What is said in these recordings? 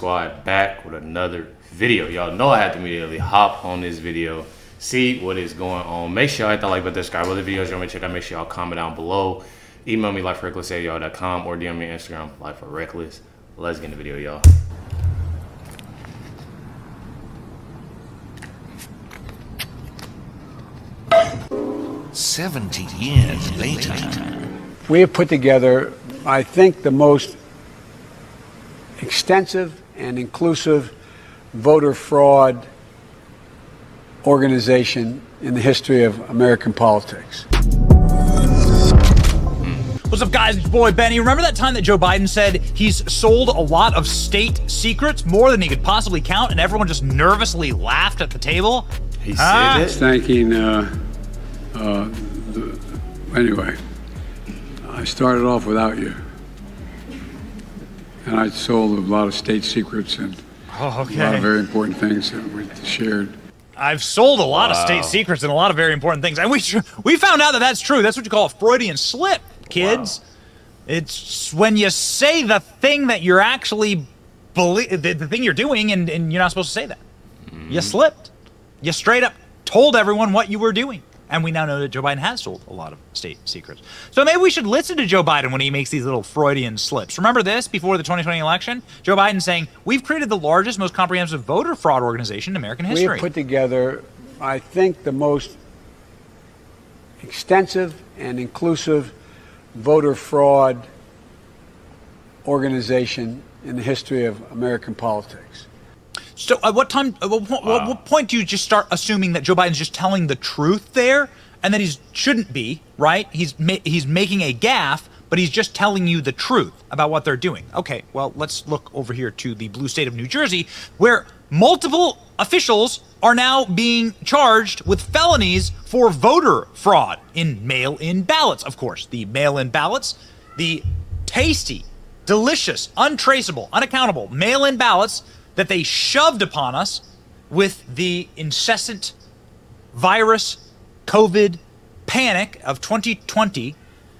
Squad back with another video. Y'all know I have to immediately hop on this video, see what is going on. Make sure y'all hit that like button, subscribe. Other videos you want me to check out, make sure y'all comment down below. Email me LifeWithRecklezz@yahoo.com or DM me on Instagram, LifeWithRecklezz. Let's get in the video, y'all. "70 years later, we have put together, I think, the most extensive and inclusive voter fraud organization in the history of American politics." What's up, guys? It's your boy Benny. Remember that time that Joe Biden said he's sold a lot of state secrets, more than he could possibly count, and everyone just nervously laughed at the table? He said it. Thanking, anyway, I started off without you. And I sold a lot of state secrets and a lot of very important things that we shared. I've sold a lot of state secrets and a lot of very important things. And we found out that that's true. That's what you call a Freudian slip, kids. Wow. It's when you say the thing that you're actually the thing you're doing, and you're not supposed to say that. You slipped. You straight up told everyone what you were doing. And we now know that Joe Biden has sold a lot of state secrets. So maybe we should listen to Joe Biden when he makes these little Freudian slips. Remember this before the 2020 election? Joe Biden saying, "We've created the largest, most comprehensive voter fraud organization in American history." We have put together, I think, the most extensive and inclusive voter fraud organization in the history of American politics. So at what point do you just start assuming that Joe Biden's just telling the truth there, and that he shouldn't be, right? He's making a gaffe, but he's just telling you the truth about what they're doing. Okay, well, let's look over here to the blue state of New Jersey, where multiple officials are now being charged with felonies for voter fraud in mail-in ballots. Of course, the mail-in ballots, the tasty, delicious, untraceable, unaccountable mail-in ballots that they shoved upon us with the incessant virus COVID panic of 2020.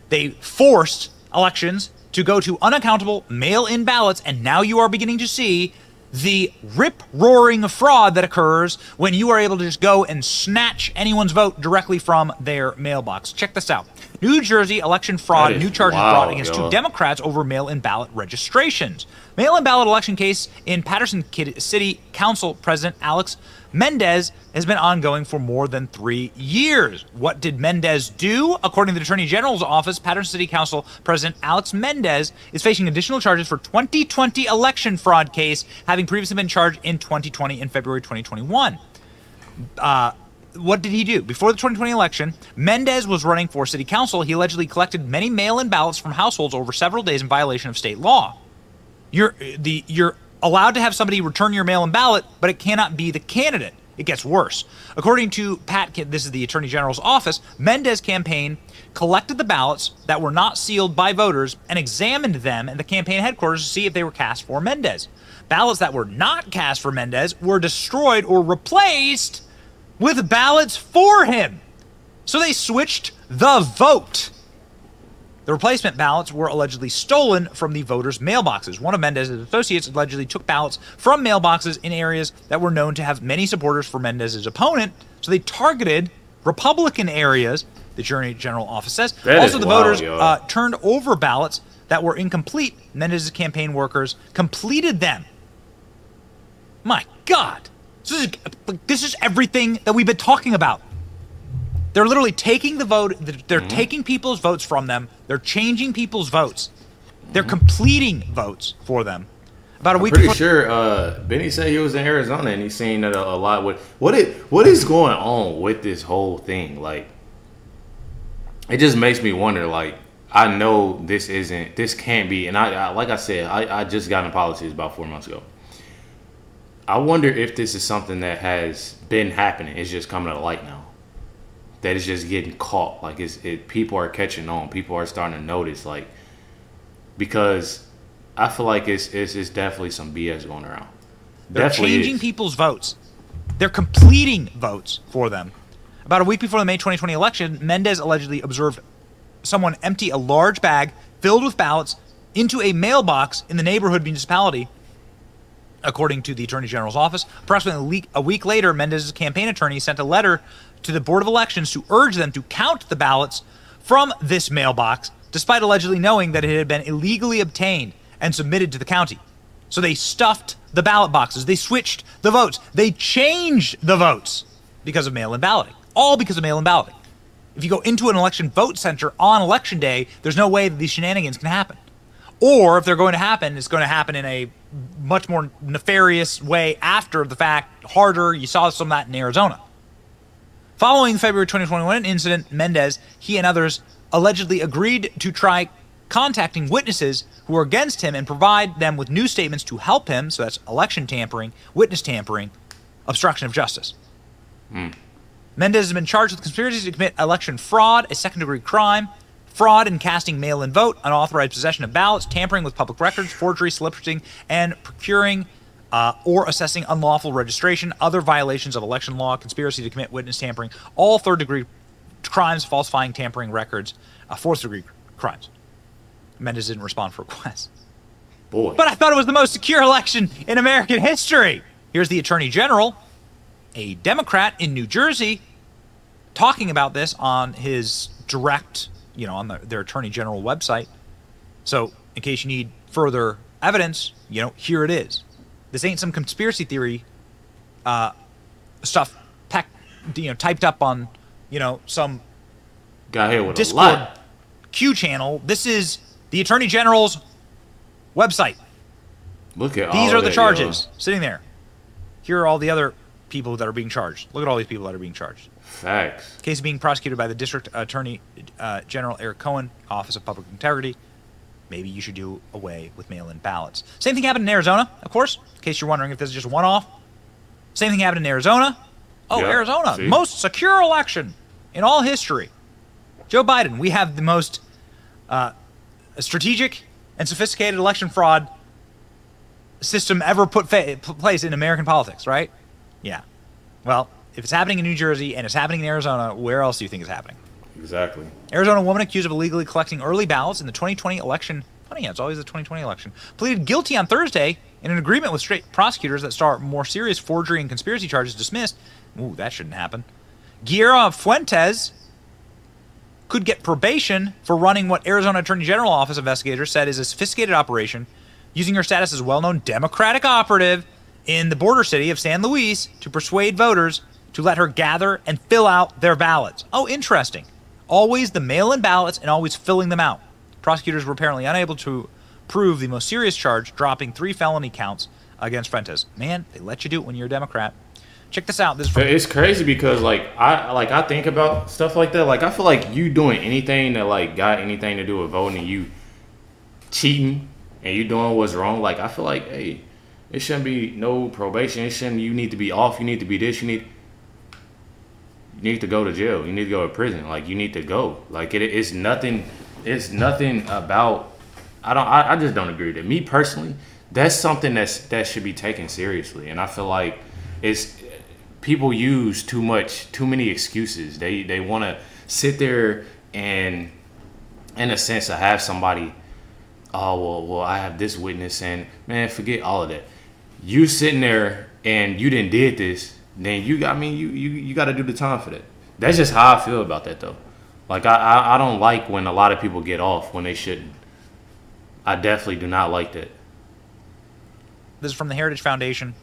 They forced elections to go to unaccountable mail-in ballots, and now you are beginning to see the rip-roaring fraud that occurs when you are able to just go and snatch anyone's vote directly from their mailbox. Check this out. New Jersey election fraud, new charges brought against two Democrats over mail-in ballot registrations. Mail-in ballot election case in Patterson City Council President Alex Mendez has been ongoing for more than 3 years. What did Mendez do? According to the Attorney General's office, Patterson City Council President Alex Mendez is facing additional charges for 2020 election fraud case, having previously been charged in 2020 and February 2021. What did he do? Before the 2020 election, Mendez was running for city council. He allegedly collected many mail-in ballots from households over several days in violation of state law. You're allowed to have somebody return your mail-in ballot, but it cannot be the candidate. It gets worse. According to Pat, this is the Attorney General's office, Mendez campaign collected the ballots that were not sealed by voters and examined them at the campaign headquarters to see if they were cast for Mendez. Ballots that were not cast for Mendez were destroyed or replaced with ballots for him. So they switched the vote. The replacement ballots were allegedly stolen from the voters' mailboxes. One of Mendez's associates allegedly took ballots from mailboxes in areas that were known to have many supporters for Mendez's opponent. So they targeted Republican areas, the Attorney General office says. Also, the voters turned over ballots that were incomplete. Mendez's campaign workers completed them. My God. This is everything that we've been talking about. They're literally taking the vote. They're taking people's votes from them. They're changing people's votes. They're completing votes for them. About a week. Pretty sure Benny said he was in Arizona and he's seen that a lot. With what is going on with this whole thing? Like, it just makes me wonder. Like, I know this can't be. And I like I said, I just got in politics about 4 months ago. I wonder if this is something that has been happening. It's just coming to light now. That it's just getting caught. Like, people are catching on. People are starting to notice. Like, because I feel like it's definitely some BS going around. They're changing people's votes. They're completing votes for them. About a week before the May 2020 election, Mendez allegedly observed someone empty a large bag filled with ballots into a mailbox in the neighborhood municipality. according to the Attorney General's office. Approximately a week later, Mendez's campaign attorney sent a letter to the Board of Elections to urge them to count the ballots from this mailbox, despite allegedly knowing that it had been illegally obtained and submitted to the county. So they stuffed the ballot boxes. They switched the votes. They changed the votes because of mail-in balloting. All because of mail-in balloting. If you go into an election vote center on election day, there's no way that these shenanigans can happen. Or if they're going to happen, it's going to happen in a much more nefarious way after the fact, harder. You saw some of that in Arizona. Following the February 2021 incident, Mendez, he and others allegedly agreed to try contacting witnesses who were against him and provide them with new statements to help him. So that's election tampering, witness tampering, obstruction of justice. Mendez has been charged with conspiracy to commit election fraud, a second-degree crime, fraud in casting mail-in vote, unauthorized possession of ballots, tampering with public records, forgery, soliciting, and procuring or assessing unlawful registration, other violations of election law, conspiracy to commit witness tampering, all third-degree crimes, falsifying, tampering records, fourth-degree crimes. Mendez didn't respond for requests. Boy. But I thought it was the most secure election in American history. Here's the Attorney General, a Democrat in New Jersey, talking about this on his direct, on their Attorney General website. So, in case you need further evidence, here it is. This ain't some conspiracy theory stuff typed up on, some got hit with Discord a lot. Q channel. This is the Attorney General's website. Look at These all are the that, charges sitting there. Here are all the other people that are being charged. Look at all these people that are being charged. Facts. Case being prosecuted by the District Attorney General Eric Cohen, Office of Public Integrity. Maybe you should do away with mail-in ballots. Same thing happened in Arizona, of course, in case you're wondering if this is just one-off. Same thing happened in Arizona. Oh, Yep. Arizona, See? most secure election in all history. Joe Biden, we have the most strategic and sophisticated election fraud system ever put place in American politics, right? Yeah. Well, if it's happening in New Jersey and it's happening in Arizona, where else do you think it's happening? Exactly. Arizona woman accused of illegally collecting early ballots in the 2020 election. Funny, yeah, it's always the 2020 election. Pleaded guilty on Thursday in an agreement with state prosecutors that saw more serious forgery and conspiracy charges dismissed. Ooh, that shouldn't happen. Guerra Fuentes could get probation for running what Arizona Attorney General Office investigators said is a sophisticated operation, using her status as a well-known Democratic operative in the border city of San Luis to persuade voters to let her gather and fill out their ballots. Oh, interesting. Always the mail-in ballots and always filling them out. Prosecutors were apparently unable to prove the most serious charge, dropping 3 felony counts against Fuentes. Man, they let you do it when you're a Democrat. Check this out. This is from It's crazy because I think about stuff like that. Like I feel like you doing anything that got anything to do with voting and you cheating and you doing what's wrong. Like I feel like, hey, it shouldn't be no probation. It shouldn't. You need to be off. You need to be this. You need to go to jail. You need to go to prison. Like you need to go. Like it's nothing. It's nothing about. I just don't agree with it. Me personally, that's something that should be taken seriously. And I feel like it's people use too many excuses. They want to sit there and, in a sense, to have somebody. Oh well, I have this witness, and man, forget all of that. You sitting there and you didn't did this, then you got to do the time for that. That's just how I feel about that though. Like I don't like when a lot of people get off when they shouldn't. I definitely do not like that. This is from the Heritage Foundation.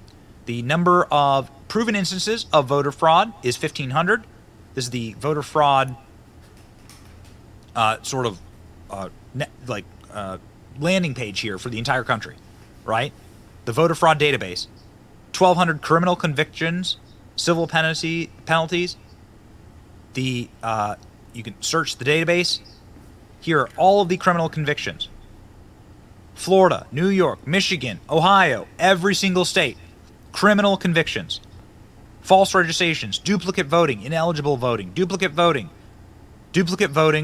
The number of proven instances of voter fraud is 1,500. This is the voter fraud landing page here for the entire country, right? The voter fraud database. 1,200 criminal convictions, civil penalties. You can search the database. Here are all of the criminal convictions. Florida, New York, Michigan, Ohio, every single state. Criminal convictions. False registrations, duplicate voting, ineligible voting, duplicate voting,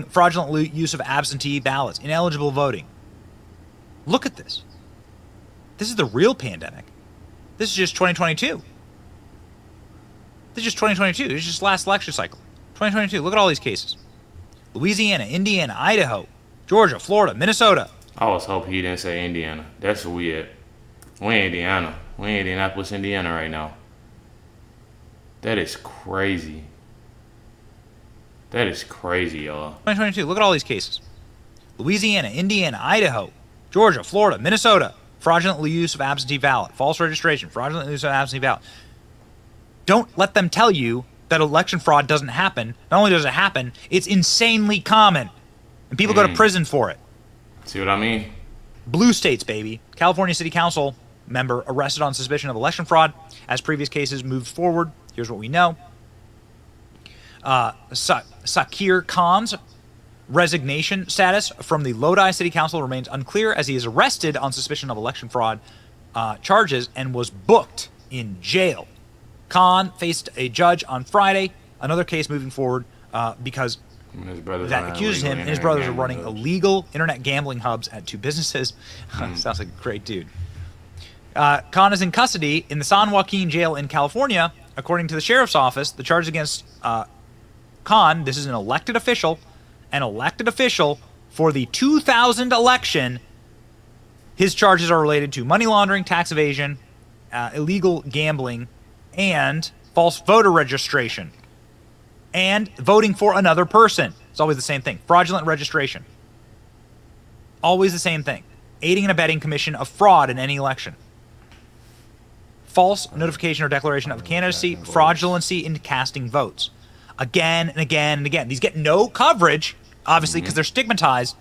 fraudulent use of absentee ballots, ineligible voting. Look at this. This is the real pandemic. This is just 2022. This is just 2022. This is just last election cycle. 2022. Look at all these cases. Louisiana, Indiana, Idaho, Georgia, Florida, Minnesota. I was hoping he didn't say Indiana. That's where we at. We in Indiana. We in Indianapolis, Indiana right now. That is crazy. That is crazy, y'all. 2022. Look at all these cases. Louisiana, Indiana, Idaho, Georgia, Florida, Minnesota. Fraudulent use of absentee ballot. False registration. Fraudulent use of absentee ballot. Don't let them tell you that election fraud doesn't happen. Not only does it happen, it's insanely common. And people go to prison for it. See what I mean? Blue states, baby. California City Council member arrested on suspicion of election fraud. As previous cases moved forward, here's what we know. Sakir Khan's resignation status from the Lodi City Council remains unclear as he is arrested on suspicion of election fraud charges and was booked in jail. Khan faced a judge on Friday, another case moving forward because that accuses him and his brothers of running illegal internet gambling hubs at 2 businesses. Sounds like a great dude. Khan is in custody in the San Joaquin jail in California. According to the sheriff's office, the charge against Khan, this is an elected official for the 2000 election. His charges are related to money laundering, tax evasion, illegal gambling, and false voter registration, and voting for another person. It's always the same thing. Fraudulent registration. Always the same thing. Aiding and abetting commission of fraud in any election. False notification or declaration of candidacy, fraudulency in casting votes. Again and again and again. These get no coverage, obviously, because they're stigmatized,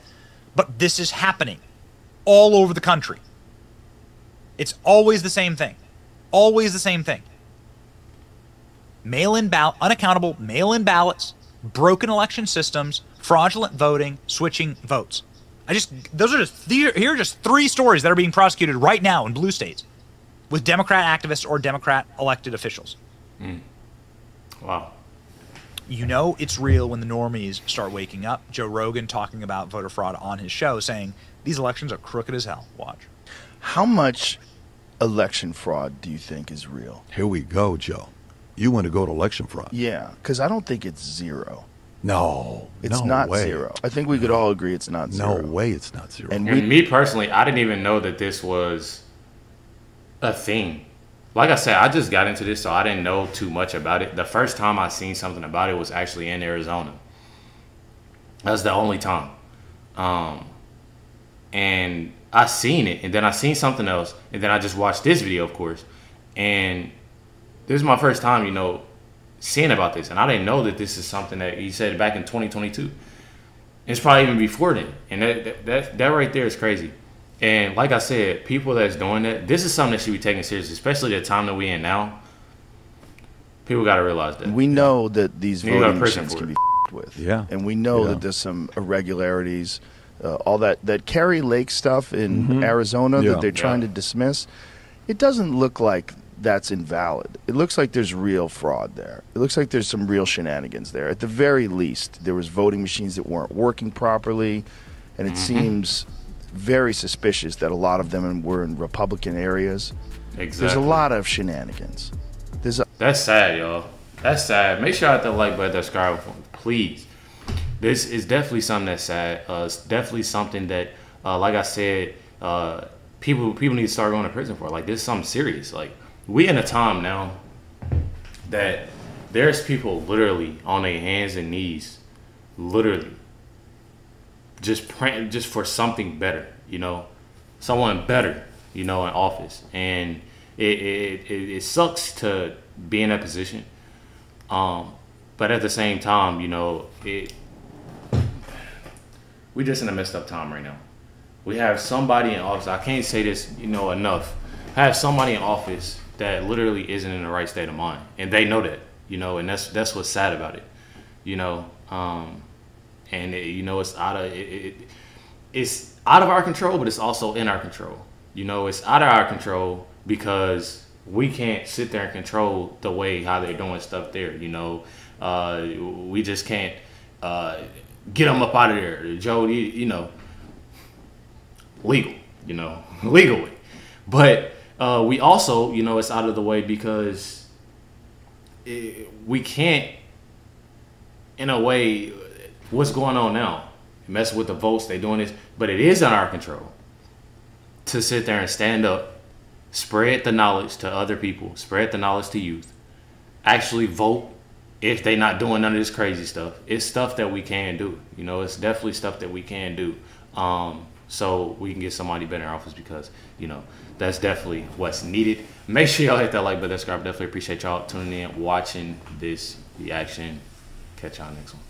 but this is happening all over the country. It's always the same thing. Always the same thing. Unaccountable mail-in ballots, broken election systems, fraudulent voting, switching votes. Here are just 3 stories that are being prosecuted right now in blue states with Democrat activists or Democrat elected officials. Wow. You know it's real when the normies start waking up. Joe Rogan talking about voter fraud on his show, saying these elections are crooked as hell. Watch. How much election fraud do you think is real? Here we go, Joe. You want to go to election fraud? Yeah, because I don't think it's zero. No, it's no not way. zero. I think we could all agree it's not zero. No way it's not zero. And me personally, I didn't even know that this was a thing. Like I said, I just got into this, so I didn't know too much about it. The first time I seen something about it was actually in Arizona. That's the only time. And I seen it, and then I seen something else, and then I just watched this video, of course. And this is my first time, seeing about this. And I didn't know that this is something that he said back in 2022. It's probably even before then. And that right there is crazy. And like I said, people that's doing that, this is something that should be taken seriously, especially the time that we in now. People got to realize that. We know that these voting machines can be with. Yeah. And we know that there's some irregularities, all that Kerry Lake stuff in Arizona that they're trying to dismiss. It doesn't look like that's invalid. It looks like there's real fraud there. It looks like there's some real shenanigans there. At the very least, there was voting machines that weren't working properly, and it seems very suspicious that a lot of them were in Republican areas. Exactly. There's a lot of shenanigans. That's sad, y'all. That's sad. Make sure I hit the like button, subscribe, please. This is definitely something that's sad. It's definitely something that, like I said, people need to start going to prison for. Like, this is something serious. Like, we in a time now that there's people literally on their hands and knees, literally just praying just for something better, someone better, in office. And it sucks to be in that position. But at the same time, we just in a messed up time right now. We have somebody in office. I can't say this, enough. I have somebody in office that literally isn't in the right state of mind, and they know that, and that's what's sad about it, and it's out of our control, but it's also in our control. It's out of our control because we can't sit there and control the way how they're doing stuff there. We just can't get them up out of there, Joe. Legally, but we also, it's out of the way because we can't, in a way, what's going on now, mess with the votes, they doing this, but it is in our control to sit there and stand up Spread the knowledge to other people. Spread the knowledge to youth. Actually vote if they not doing none of this crazy stuff. It's stuff that we can do. You know, it's definitely stuff that we can do. So we can get somebody better in office because, you know, that's definitely what's needed. Make sure y'all hit that like button, subscribe. Definitely appreciate y'all tuning in, watching this reaction. Catch y'all next one.